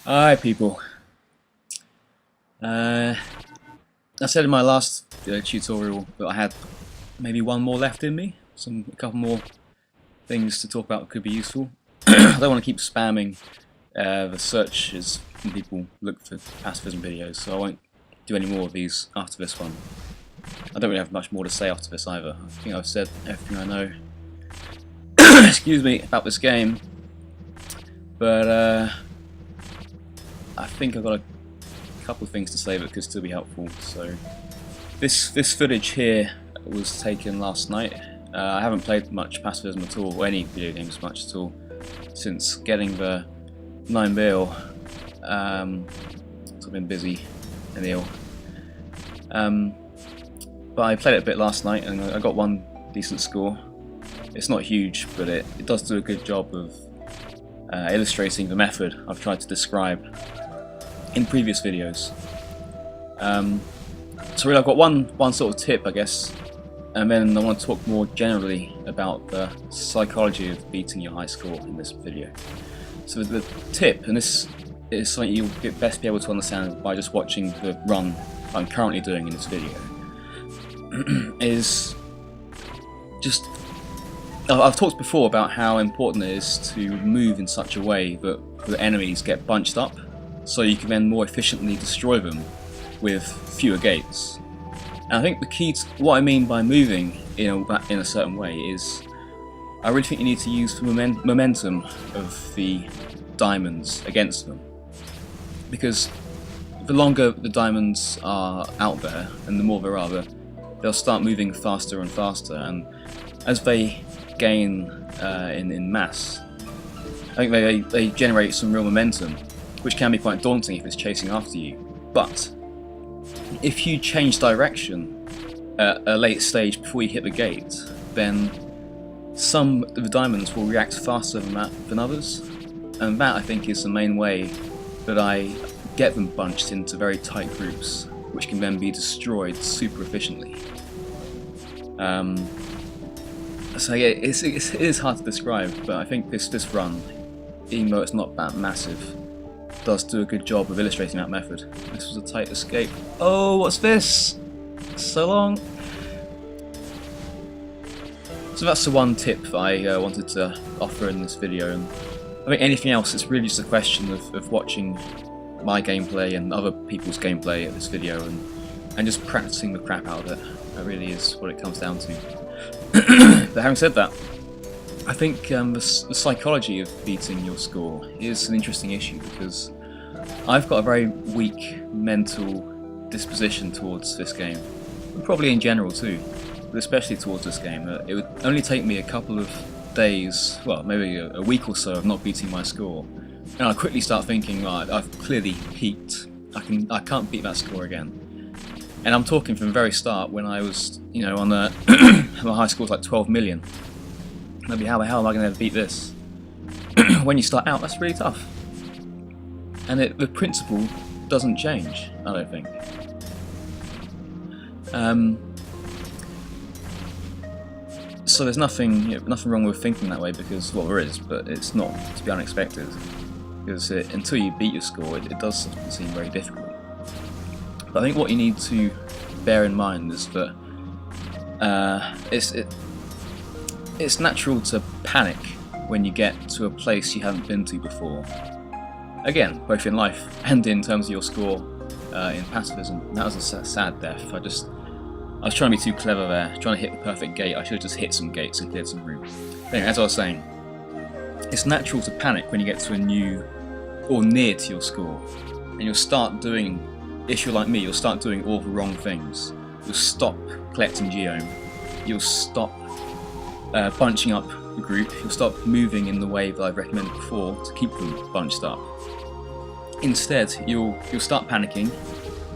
Hi people. I said in my last tutorial that I had maybe one more left in me, a couple more things to talk about that could be useful. I don't want to keep spamming the searches when people look for pacifism videos, so I won't do any more of these after this one. I don't really have much more to say after this either. I think I've said everything I know excuse me, about this game, but I think I've got a couple of things to say that could still be helpful. So this footage here was taken last night. I haven't played much pacifism at all, or any video games much at all, since getting the 9mm. I've been busy and ill. But I played it a bit last night and I got one decent score. It's not huge, but it does do a good job of illustrating the method I've tried to describe in previous videos. So really I've got one sort of tip, I guess, and then I want to talk more generally about the psychology of beating your high score in this video. So the tip, and this is something you'll best be able to understand by just watching the run I'm currently doing in this video, is just... I've talked before about how important it is to move in such a way that the enemies get bunched up, so you can then more efficiently destroy them with fewer gates. And I think the key to what I mean by moving in a certain way is I really think you need to use the momentum of the diamonds against them, because the longer the diamonds are out there and the more there are, they'll start moving faster and faster, and as they gain in mass, I think they generate some real momentum, which can be quite daunting if it's chasing after you. But if you change direction at a late stage before you hit the gate, then some of the diamonds will react faster than others, and that I think is the main way that I get them bunched into very tight groups, which can then be destroyed super efficiently. So yeah, it is hard to describe, but I think this run, even though it's not that massive, does do a good job of illustrating that method. This was a tight escape. Oh, what's this? So long. So that's the one tip that I wanted to offer in this video, and I think anything else, it's really just a question of watching my gameplay and other people's gameplay of this video and just practicing the crap out of it. That really is what it comes down to. But having said that, I think the psychology of beating your score is an interesting issue, because I've got a very weak mental disposition towards this game, and probably in general too, but especially towards this game. It would only take me a couple of days, well maybe a week or so of not beating my score, and I'll quickly start thinking, right, I've clearly peaked, I can't beat that score again. And I'm talking from the very start, when I was, on the my high score was like 12 million. Maybe how the hell am I going to ever beat this? When you start out, that's really tough. And the principle doesn't change, I don't think. So there's nothing wrong with thinking that way, because, well, there is, but it's not to be unexpected. Because until you beat your score, it does seem very difficult. But I think what you need to bear in mind is that it's natural to panic when you get to a place you haven't been to before. Again, both in life and in terms of your score in pacifism. That was a sad death. I was trying to be too clever there, trying to hit the perfect gate. I should have just hit some gates and cleared some room. Anyway, as I was saying, it's natural to panic when you get to a new or near to your score, and you'll start doing, if you're like me, you'll start doing all the wrong things. You'll stop collecting geome, you'll stop bunching up the group, you'll stop moving in the way that I've recommended before to keep them bunched up. Instead, you'll start panicking,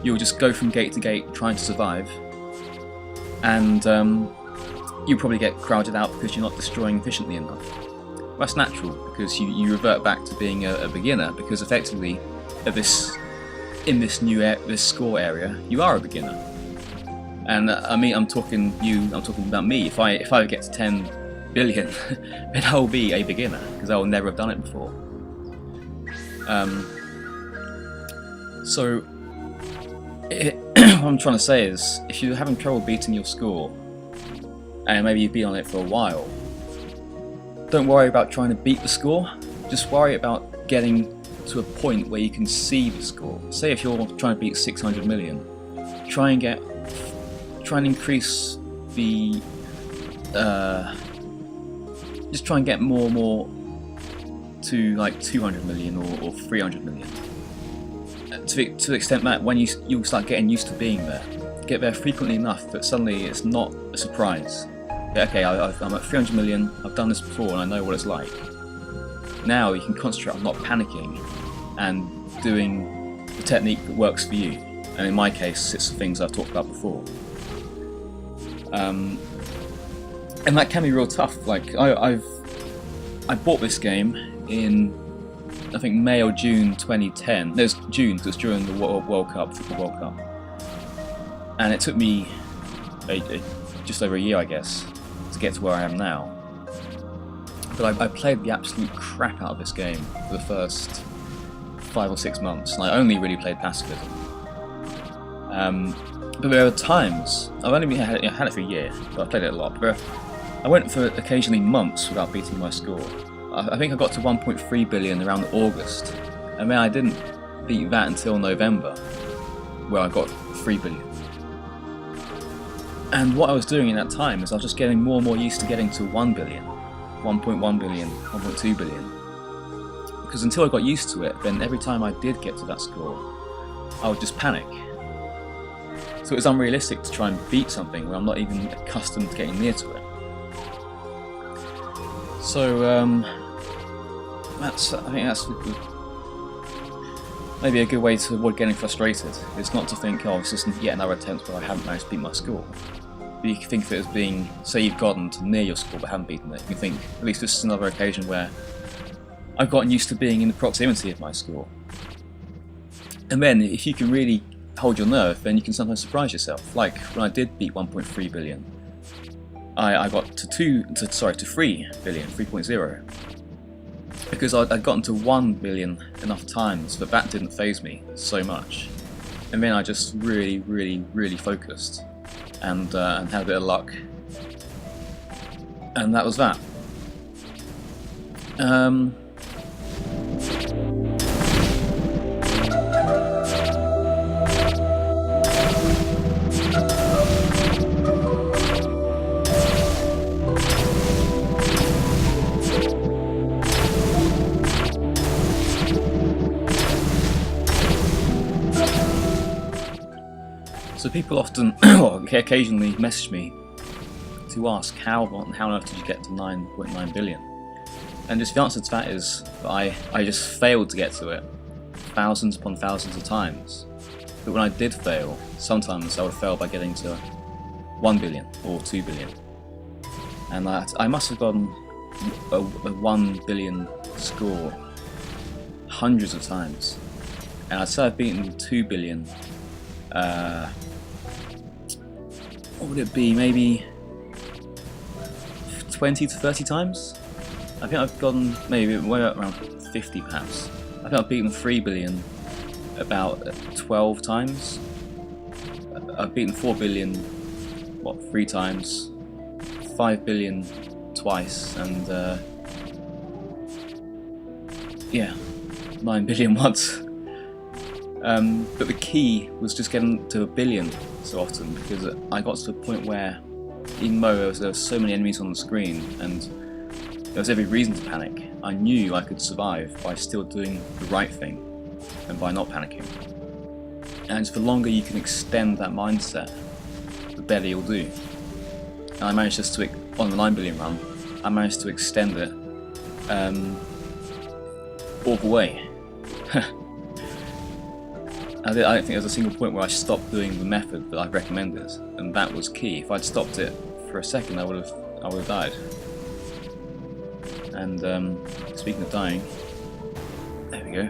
you'll just go from gate to gate trying to survive, and you'll probably get crowded out because you're not destroying efficiently enough. That's natural, because you revert back to being a beginner, because effectively in this score area, you are a beginner. And I mean, I'm talking about me. If I get to 10 billion, then I will be a beginner, because I will never have done it before. So what I'm trying to say is, if you're having trouble beating your score, and maybe you've been on it for a while, don't worry about trying to beat the score, just worry about getting to a point where you can see the score. Say if you're trying to beat 600 million, try and increase the, just try and get more to like 200 million or 300 million. To the extent that when you'll start getting used to being there, get there frequently enough that suddenly it's not a surprise. Okay, I'm at 300 million, I've done this before and I know what it's like. Now you can concentrate on not panicking and doing the technique that works for you. And in my case, it's the things I've talked about before. And that can be real tough. Like I bought this game in, I think, May or June 2010. No, it was June, it was during the World Cup, Football World Cup. And it took me just over a year, I guess, to get to where I am now. But I played the absolute crap out of this game for the first 5 or 6 months, and I only really played Pacifism. But there were times, I've only had it for a year, but I played it a lot. But I went for occasionally months without beating my score. I think I got to 1.3 billion around August, and then I didn't beat that until November, where I got 3 billion. And what I was doing in that time is I was just getting more and more used to getting to 1 billion, 1.1 billion, 1.2 billion. Because until I got used to it, then every time I did get to that score, I would just panic. So it was unrealistic to try and beat something where I'm not even accustomed to getting near to it. So I think that's maybe a good way to avoid getting frustrated. It's not to think, oh, it's just yet another attempt where I haven't managed to beat my score. But you can think of it as being, say you've gotten to near your score but haven't beaten it. You can think, at least this is another occasion where I've gotten used to being in the proximity of my score. And then, if you can really hold your nerve, then you can sometimes surprise yourself. Like when I did beat 1.3 billion, I got to 3 billion, 3.0. Because I'd gotten to 1 billion enough times that didn't faze me so much. And then I just really focused and had a bit of luck. And that was that. So people often, occasionally message me to ask how on earth did you get to 9.9 billion? And just the answer to that is that I just failed to get to it thousands upon thousands of times. But when I did fail, sometimes I would fail by getting to 1 billion or 2 billion. And I must have gotten a 1 billion score hundreds of times. And I'd say I've beaten 2 billion, what would it be, maybe 20 to 30 times? I think I've gotten maybe around 50 perhaps. I think I've beaten 3 billion about 12 times. I've beaten 4 billion, 3 times, 5 billion twice, and 9 billion once. But the key was just getting to 1 billion so often, because I got to a point where, even though there were so many enemies on the screen and there was every reason to panic, I knew I could survive by still doing the right thing and by not panicking. And the longer you can extend that mindset, the better you'll do. And I managed just to, on the 9 billion run, I managed to extend it all the way. I don't think there was a single point where I stopped doing the method that I've recommended, and that was key. If I'd stopped it for a second, I would have died. And speaking of dying, there we go.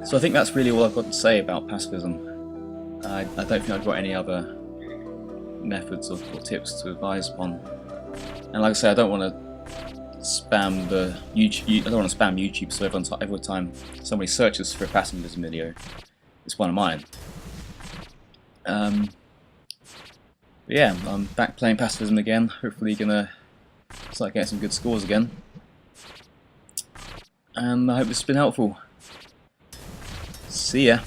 So I think that's really all I've got to say about pacifism. I don't think I've got any other methods or tips to advise upon. And like I say, I don't want to spam the YouTube. I don't want to spam YouTube, so every time somebody searches for a pacifism video, it's one of mine. But yeah, I'm back playing pacifism again. Hopefully, gonna start getting some good scores again. And I hope this has been helpful. See ya.